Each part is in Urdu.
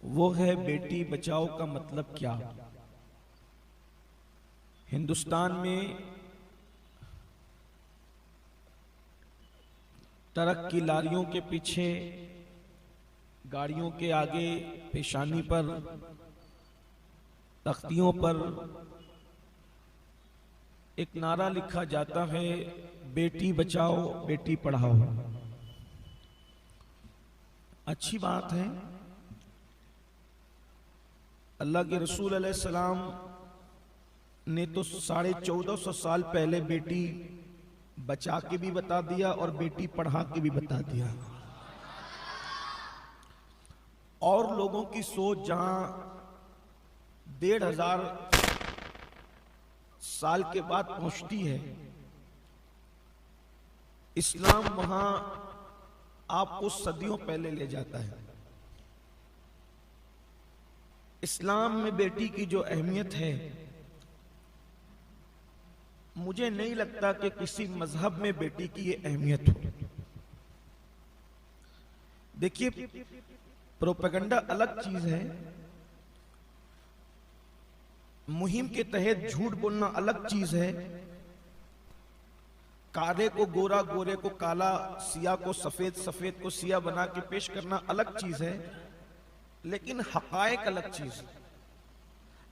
وہ ہے بیٹی بچاؤ کا مطلب کیا؟ ہندوستان میں ٹرک کی لاریوں کے پیچھے، گاڑیوں کے آگے، پیشانی پر، تختیوں پر ایک نعرہ لکھا جاتا ہے، بیٹی بچاؤ بیٹی پڑھاؤ۔ اچھی بات ہے، اللہ کے رسول علیہ السلام نے تو 1450 سال پہلے بیٹی بچا کے بھی بتا دیا اور بیٹی پڑھا کے بھی بتا دیا۔ اور لوگوں کی سوچ جہاں 1500 سال کے بعد پہنچتی ہے، اسلام وہاں آپ کو صدیوں پہلے لے جاتا ہے۔ اسلام میں بیٹی کی جو اہمیت ہے، مجھے نہیں لگتا کہ کسی مذہب میں بیٹی کی یہ اہمیت ہو۔ دیکھیے، پروپیگنڈا الگ چیز ہے، مہم کے تحت جھوٹ بولنا الگ چیز ہے، کالے کو گورا، گورے کو کالا، سیاہ کو سفید، سفید کو سیاہ بنا کے پیش کرنا الگ چیز ہے، لیکن حقائق الگ چیز ہے۔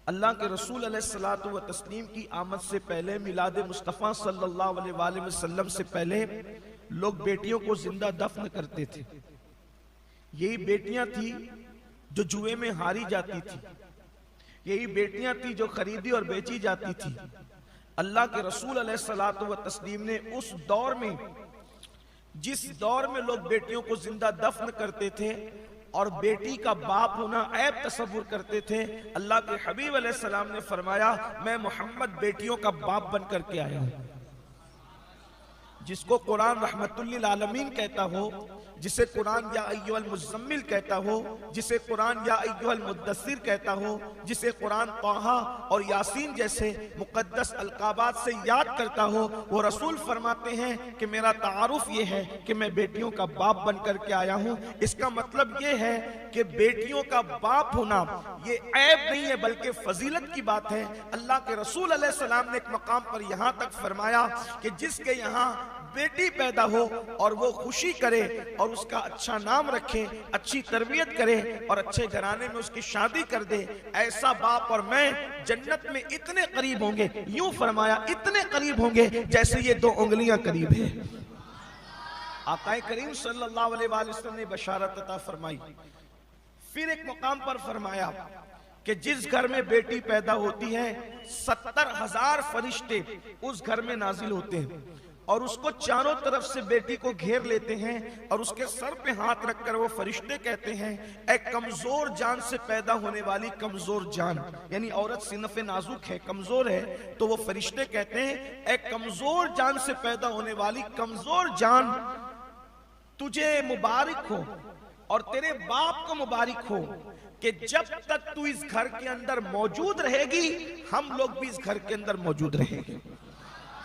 اللہ کے رسول علیہ السلام کی آمد سے پہلے، میلاد مصطفیٰ صلی اللہ علیہ وآلہ وسلم سے پہلے لوگ بیٹیوں کو زندہ دفن کرتے تھے۔ یہی بیٹیاں تھی جو جوئے میں ہاری جاتی تھی، یہی بیٹیاں تھی جو خریدی اور بیچی جاتی تھی۔ اللہ کے رسول علیہ السلام نے اس دور میں، جس دور میں لوگ بیٹیوں کو زندہ دفن کرتے تھے اور بیٹی کا باپ ہونا عیب تصور کرتے تھے، اللہ کے حبیب علیہ السلام نے فرمایا، میں محمد بیٹیوں کا باپ بن کر کے آیا ہوں۔ جس کو قرآن رحمت للعالمین کہتا ہو، جسے قرآن یا ایھا المزمل کہتا ہو، جسے قرآن یا ایھا المدثر کہتا ہو، جسے قرآن طٰہٰ اور یاسین جیسے مقدس القابات سے یاد کرتا ہو، وہ رسول فرماتے ہیں کہ میرا تعارف یہ ہے کہ میں بیٹیوں کا باپ بن کر کے آیا ہوں۔ اس کا مطلب یہ ہے کہ بیٹیوں کا باپ ہونا یہ عیب نہیں ہے بلکہ فضیلت کی بات ہے۔ اللہ کے رسول علیہ السلام نے ایک مقام پر یہاں تک فرمایا کہ جس کے یہاں بیٹی پیدا ہو اور وہ خوشی کرے اور اس کا اچھا نام رکھے، اچھی تربیت کرے اور اچھے گھرانے میں اس کی شادی کر دے، ایسا باپ اور میں جنت میں اتنے قریب ہوں گے، یوں فرمایا اتنے قریب ہوں گے جیسے یہ 2 انگلیاں قریب ہیں۔ آقا کریم صلی اللہ علیہ وآلہ وسلم نے بشارت عطا فرمائی۔ پھر ایک مقام پر فرمایا کہ جس گھر میں بیٹی پیدا ہوتی ہے 70,000 فرشتے اس گھر میں نازل ہوتے ہیں اور اس کو چاروں طرف سے بیٹی کو گھیر لیتے ہیں اور اس کے سر پہ ہاتھ رکھ کر وہ فرشتے کہتے ہیں، اے کمزور جان سے پیدا ہونے والی کمزور جان، یعنی عورت صنف نازک ہے، کمزور ہے، تو وہ فرشتے کہتے ہیں، اے کمزور جان سے پیدا ہونے والی کمزور جان، تجھے مبارک ہو اور تیرے باپ کو مبارک ہو کہ جب تک تو اس گھر کے اندر موجود رہے گی ہم لوگ بھی اس گھر کے اندر موجود رہیں گے۔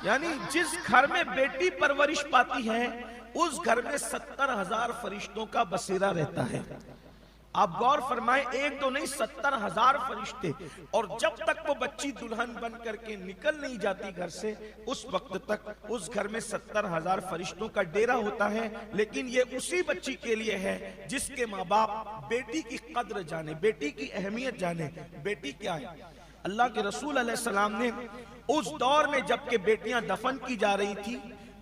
یعنی جس گھر میں بیٹی پرورش پاتی ہے اس گھر میں 70,000 فرشتوں کا بسیرا رہتا ہے۔ آپ غور فرمائیں، 1 2 نہیں 70,000 فرشتے، اور جب تک وہ بچی دلہن بن کر کے نکل نہیں جاتی گھر سے اس وقت تک اس گھر میں 70,000 فرشتوں کا ڈیرا ہوتا ہے۔ لیکن یہ اسی بچی کے لیے ہے جس کے ماں باپ بیٹی کی قدر جانے، بیٹی کی اہمیت جانے۔ بیٹی کیا ہے؟ اللہ کے رسول علیہ السلام نے اس دور میں جب کہ بیٹیاں دفن کی جا رہی تھی،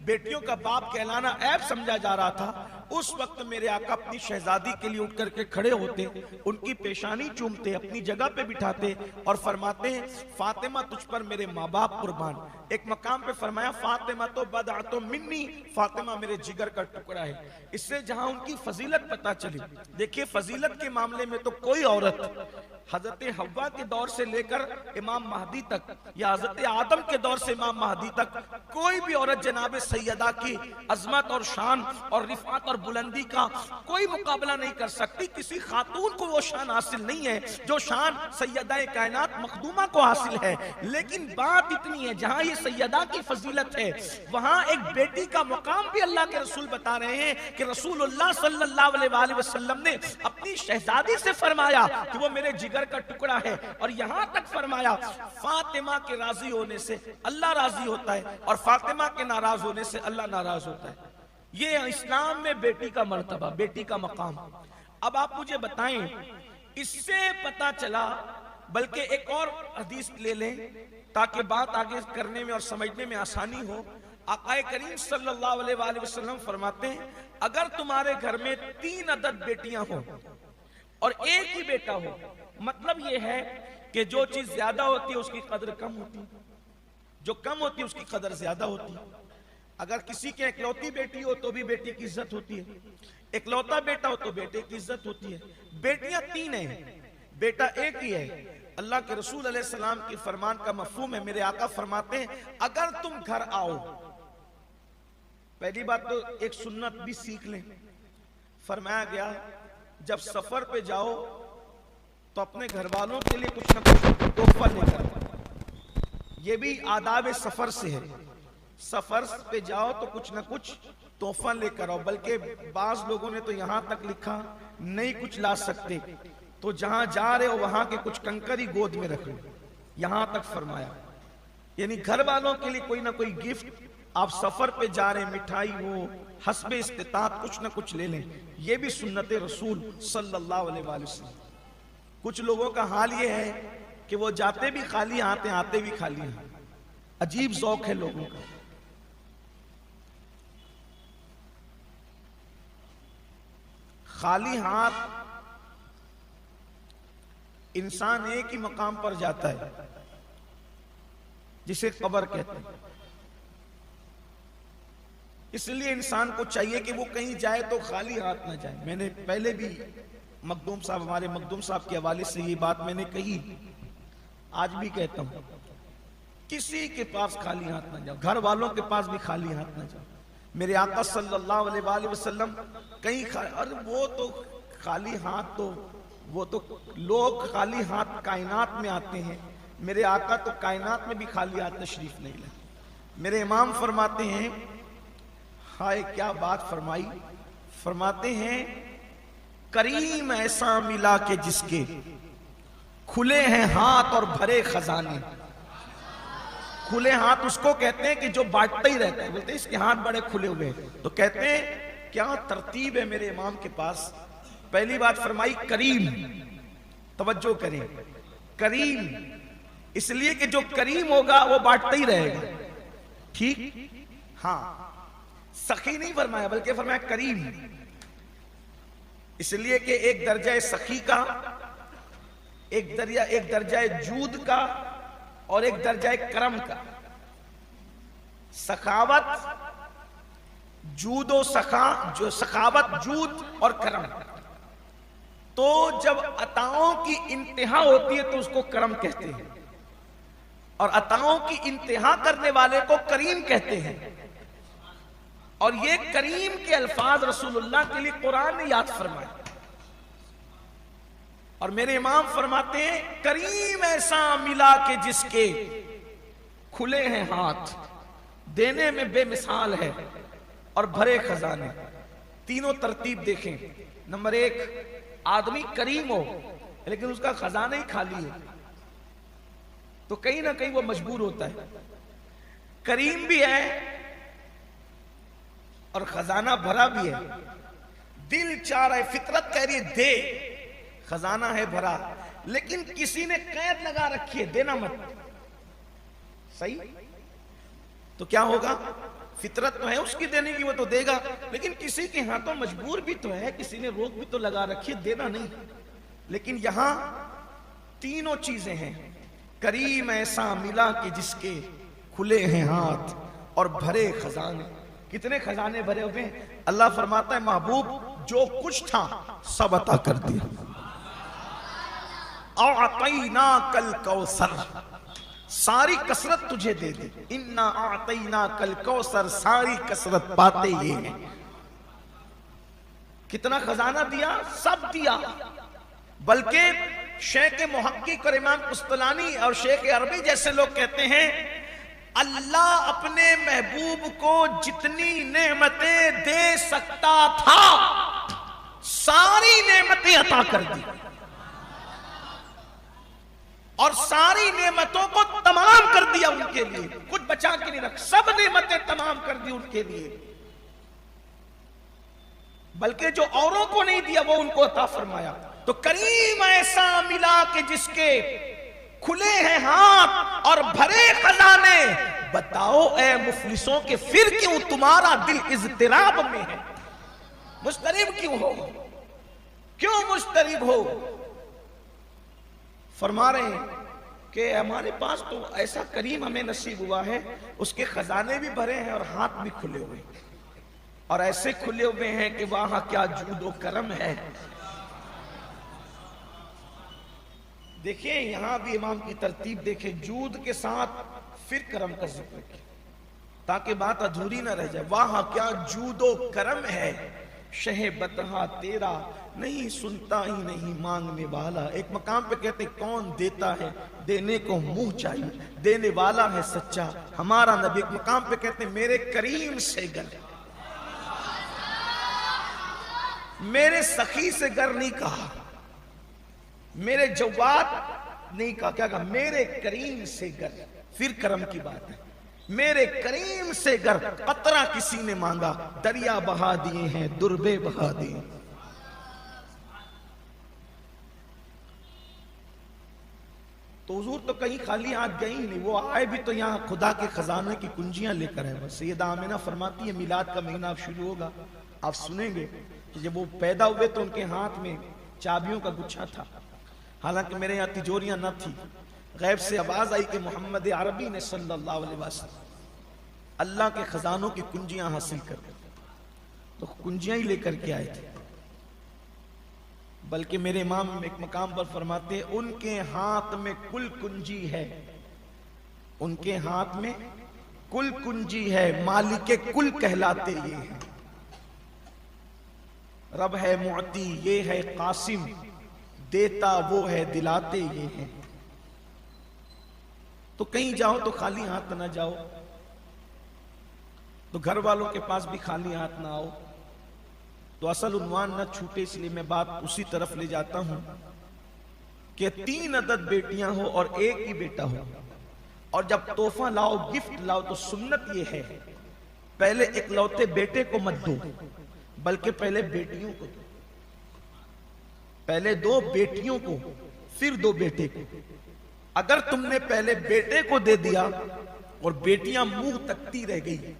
بیٹیوں کا باپ کہلانا عیب سمجھا جا رہا تھا، اس وقت میرے آقا اپنی شہزادی کے لیے اٹھ کر کے کھڑے ہوتے، ان کی پیشانی چومتے، اپنی جگہ پہ بٹھاتے اور فرماتے ہیں، فاطمہ تجھ پر میرے ماں باپ قربان۔ ایک مقام پہ فرمایا، فاطمہ تو بدعۃ منی، فاطمہ میرے جگر کا ٹکڑا ہے۔ اس سے جہاں ان کی فضیلت پتہ چلی۔ دیکھیے، فضیلت کے معاملے میں تو کوئی عورت حضرت حوا کے دور سے لے کر امام مہدی تک یا حضرت آدم کے دور سے امام مہدی تک کوئی بھی عورت جناب سیدہ کی عظمت اور شان اور رفعت اور بلندی کا کوئی مقابلہ نہیں کر سکتی. کسی خاتون کو وہ شان حاصل نہیں ہے جو شان سیدہ کائنات مخدومہ کو حاصل ہے. لیکن بات اتنی ہے جہاں یہ سیدہ کی فضیلت ہے وہاں ایک بیٹی کا مقام بھی اللہ کے رسول بتا رہے ہیں کہ رسول اللہ صلی اللہ علیہ وآلہ وسلم نے اپنی شہزادی سے فرمایا کہ وہ میرے جگر کا ٹکڑا ہے, اور یہاں تک فرمایا فاطمہ کے راضی ہونے سے اللہ راضی ہوتا ہے اور فاطمہ کے ناراض ہونے سے اللہ ناراض ہوتا ہے. یہ اسلام میں بیٹی کا مرتبہ, بیٹی کا مقام. اب آپ مجھے بتائیں اس سے پتا چلا, بلکہ ایک اور حدیث لے لیں تاکہ بات آگے کرنے میں اور سمجھنے میں آسانی ہو. آقا کریم صلی اللہ علیہ وآلہ وسلم فرماتے ہیں اگر تمہارے گھر میں 3 عدد بیٹیاں ہوں اور ایک ہی بیٹا ہو, مطلب یہ ہے کہ جو چیز زیادہ ہوتی ہے اس کی قدر کم ہوتی ہے, جو کم ہوتی ہے اس کی قدر زیادہ ہوتی ہے. اگر کسی کے اکلوتی بیٹی ہو تو بھی بیٹی کی عزت ہوتی ہے, اکلوتا بیٹا ہو تو بیٹے کی عزت ہوتی ہے. بیٹیاں 3 ہیں, بیٹا ایک ہی ہے. اللہ کے رسول علیہ السلام کی فرمان کا مفہوم ہے, میرے آقا فرماتے ہیں اگر تم گھر آؤ, پہلی بات تو ایک سنت بھی سیکھ لیں. فرمایا گیا جب سفر پہ جاؤ تو اپنے گھر والوں کے لیے کچھ نہ کچھ تحفہ لے کر, یہ بھی آداب سفر سے ہے. سفر پہ جاؤ تو کچھ نہ کچھ تحفہ لے کر آؤ, بلکہ بعض لوگوں نے تو یہاں تک لکھا نہیں کچھ لا سکتے تو جہاں جا رہے ہو وہاں کے کچھ کنکر ہی گود میں رکھو, یہاں تک فرمایا. یعنی گھر والوں کے لیے کوئی نہ کوئی گفٹ, آپ سفر پہ جا رہے ہیں مٹھائی ہو, حسب استطاعت کچھ نہ کچھ لے لیں. یہ بھی سنت رسول صلی اللہ علیہ وآلہ وسلم. کچھ لوگوں کا حال یہ ہے کہ وہ جاتے بھی خالی ہاتھ ہیں آتے بھی خالی ہیں, عجیب ذوق ہے لوگوں کا. خالی ہاتھ انسان ایک ہی مقام پر جاتا ہے جسے قبر کہتے ہیں. اس لیے انسان کو چاہیے کہ وہ کہیں جائے تو خالی ہاتھ نہ جائے. میں نے پہلے بھی مخدوم صاحب, ہمارے مخدوم صاحب کے حوالے سے یہ بات میں نے کہی, آج بھی کہتا ہوں کسی کے پاس خالی ہاتھ نہ جاؤ, گھر والوں کے پاس بھی خالی ہاتھ نہ جاؤ. میرے آقا صلی اللہ علیہ وآلہ وسلم کہیں اور وہ تو خالی ہاتھ, تو وہ تو لوگ خالی ہاتھ کائنات میں آتے ہیں, میرے آقا تو کائنات میں بھی خالی ہاتھ تشریف نہیں لائے. میرے امام فرماتے ہیں, ہائے کیا بات فرمائی, فرماتے ہیں کریم ایسا ملا کہ جس کے کھلے ہیں ہاتھ اور بھرے خزانے. کھلے ہاتھ اس کو کہتے ہیں کہ جو بانٹتا ہی رہتا ہے, بولتے ہیں اس کے ہاتھ بڑے کھلے ہوئے ہیں. تو کہتے ہیں کیا ترتیب ہے میرے امام کے پاس. پہلی بات فرمائی کریم, توجہ کریں, کریم اس لیے کہ جو کریم ہوگا وہ بانٹتا ہی رہے گا, ٹھیک. ہاں, سخی نہیں فرمایا بلکہ فرمایا کریم, اس لیے کہ ایک درجہ سخی کا, ایک درجہ جود کا اور ایک درجہ کرم کا. سخاوت جود و سخا, جو سخاوت جود اور کرم, تو جب عطاؤں کی انتہا ہوتی ہے تو اس کو کرم کہتے ہیں, اور عطاؤں کی انتہا کرنے والے کو کریم کہتے ہیں. اور یہ کریم کے الفاظ رسول اللہ کے لیے قرآن نے یاد فرمائے. اور میرے امام فرماتے ہیں کریم ایسا ملا کہ جس کے کھلے ہیں ہاتھ, دینے میں بے مثال ہے, اور بھرے خزانے. تینوں ترتیب دیکھیں. نمبر 1, آدمی کریم ہو لیکن اس کا خزانہ ہی خالی ہے تو کہیں نہ کہیں وہ مجبور ہوتا ہے. کریم بھی ہے اور خزانہ بھرا بھی ہے. دل چاہ رہا ہے, فطرت کہہ رہی ہے دے, خزانہ ہے بھرا, لیکن کسی نے قید لگا رکھی ہے دینا مت. صحیح, تو کیا ہوگا؟ فطرت تو ہے اس کی دینے کی, وہ تو دے گا, لیکن کسی کے ہاتھوں مجبور بھی تو ہے, کسی نے روک بھی تو لگا رکھی ہے, دینا نہیں. لیکن یہاں تینوں چیزیں ہیں. کریم ایسا ملا کہ جس کے کھلے ہیں ہاتھ اور بھرے خزانے. کتنے خزانے بھرے ہوئے ہیں؟ اللہ فرماتا ہے محبوب جو کچھ تھا سب عطا کر دیا. اعطیناک الکوثر, ساری کثرت تجھے دے دی. انا اعطیناک الکوثر, ساری کثرت پاتے یہ ہیں. کتنا خزانہ دیا؟ سب دیا۔ بلکہ شیخ محقق اور امام قسطلانی اور شیخ عربی جیسے لوگ کہتے ہیں اللہ اپنے محبوب کو جتنی نعمتیں دے سکتا تھا ساری نعمتیں عطا کر دی، اور ساری نعمتوں کو تمام کر دیا ان کے لیے، کچھ بچا کے نہیں رکھ، سب نعمتیں تمام کر دی ان کے لیے، بلکہ جو اوروں کو نہیں دیا وہ ان کو عطا فرمایا۔ تو کریم ایسا ملا کہ جس کے کھلے ہیں ہاتھ اور بھرے خزانے، بتاؤ اے مفلسوں کہ پھر کیوں تمہارا دل اضطراب میں ہے؟ مضطرب کیوں ہو؟ کیوں مضطرب ہو؟ فرما رہے ہیں کہ ہمارے پاس تو ایسا کریم ہمیں نصیب ہوا ہے، اس کے خزانے بھی بھرے ہیں اور ہاتھ بھی کھلے ہوئے ہیں، اور ایسے کھلے ہوئے ہیں کہ وہاں کیا جود و کرم ہے۔ دیکھیں یہاں بھی امام کی ترتیب دیکھیں، جود کے ساتھ پھر کرم کا ذکر کیا تاکہ بات ادھوری نہ رہ جائے۔ وہاں کیا جود و کرم ہے، شہ بتہا تیرا نہیں سنتا ہی نہیں مانگنے والا۔ ایک مقام پہ کہتے ہیں کون دیتا ہے دینے کو منہ چاہیے، دینے والا ہے سچا ہمارا نبی۔ ایک مقام پہ کہتے ہیں میرے کریم سے گر، میرے سخی سے گر نہیں کہا، میرے جواد نہیں کہا، کیا کہا؟ میرے کریم سے گر، پھر کرم کی بات ہے۔ میرے کریم سے گر قطرہ کسی نے مانگا، دریا بہا دیے ہیں دربے بہا دیے۔ تو حضور تو کہیں خالی ہاتھ گئی نہیں، وہ آئے بھی تو یہاں خدا کے خزانے کی کنجیاں لے کر آئے۔ سیدہ آمنہ فرماتی ہے میلاد کا مہینہ اب شروع ہوگا، آپ سنیں گے کہ جب وہ پیدا ہوئے تو ان کے ہاتھ میں چابیوں کا گچھا تھا، حالانکہ میرے یہاں تجوریاں نہ تھی۔ غیب سے آواز آئی کہ محمد عربی نے صلی اللہ علیہ وسلم اللہ کے خزانوں کی کنجیاں حاصل کر، تو کنجیاں ہی لے کر کے آئے تھے۔ بلکہ میرے امام ایک مقام پر فرماتے ہیں ان کے ہاتھ میں کل کنجی ہے، ان کے ہاتھ میں کل کنجی ہے، مالک کل کہلاتے یہ ہیں، رب ہے معطی یہ ہے قاسم، دیتا وہ ہے دلاتے یہ ہیں۔ تو کہیں جاؤ تو خالی ہاتھ نہ جاؤ، تو گھر والوں کے پاس بھی خالی ہاتھ نہ آؤ۔ تو اصل عنوان نہ چھوٹے اس لیے میں بات اسی طرف لے جاتا ہوں کہ 3 عدد بیٹیاں ہو اور ایک ہی بیٹا ہو، اور جب تحفہ لاؤ گفٹ لاؤ تو سنت یہ ہے پہلے اکلوتے بیٹے کو مت دو، بلکہ پہلے بیٹیوں کو دو، پہلے 2 بیٹیوں کو پھر 2 بیٹے کو۔ اگر تم نے پہلے بیٹے کو دے دیا اور بیٹیاں منہ تکتی رہ گئی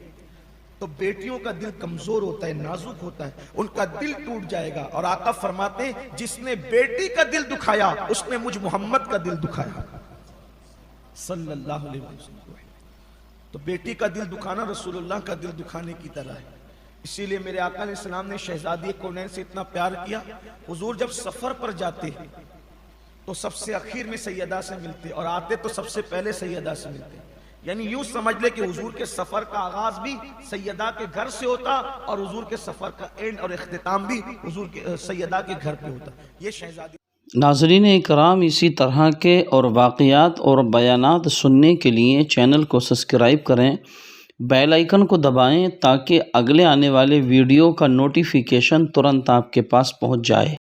تو بیٹیوں کا دل کمزور ہوتا ہے، نازک ہوتا ہے، ان کا دل ٹوٹ جائے گا۔ اور آقا فرماتے ہیں جس نے بیٹی کا دل دکھایا اس نے مجھ محمد کا دل دکھایا صلی اللہ علیہ وسلم۔ تو بیٹی کا دل دکھانا رسول اللہ کا دل دکھانے کی طرح ہے۔ اسی لیے میرے آقا علیہ السلام نے شہزادی کونین سے اتنا پیار کیا، حضور جب سفر پر جاتے تو سب سے اخیر میں سیدہ سے ملتے اور آتے تو سب سے پہلے سیدہ سے ملتے، یعنی یوں سمجھ لے کہ حضور کے سفر کا آغاز بھی سیدہ کے گھر سے ہوتا اور حضور کے سفر کا اینڈ اور اختتام بھی حضور کے سیدہ کے گھر پہ ہوتا۔ یہ شہزادی۔ ناظرین اکرام، اسی طرح کے اور واقعات اور بیانات سننے کے لیے چینل کو سبسکرائب کریں، بیل آئیکن کو دبائیں تاکہ اگلے آنے والے ویڈیو کا نوٹیفیکیشن ترنت آپ کے پاس پہنچ جائے۔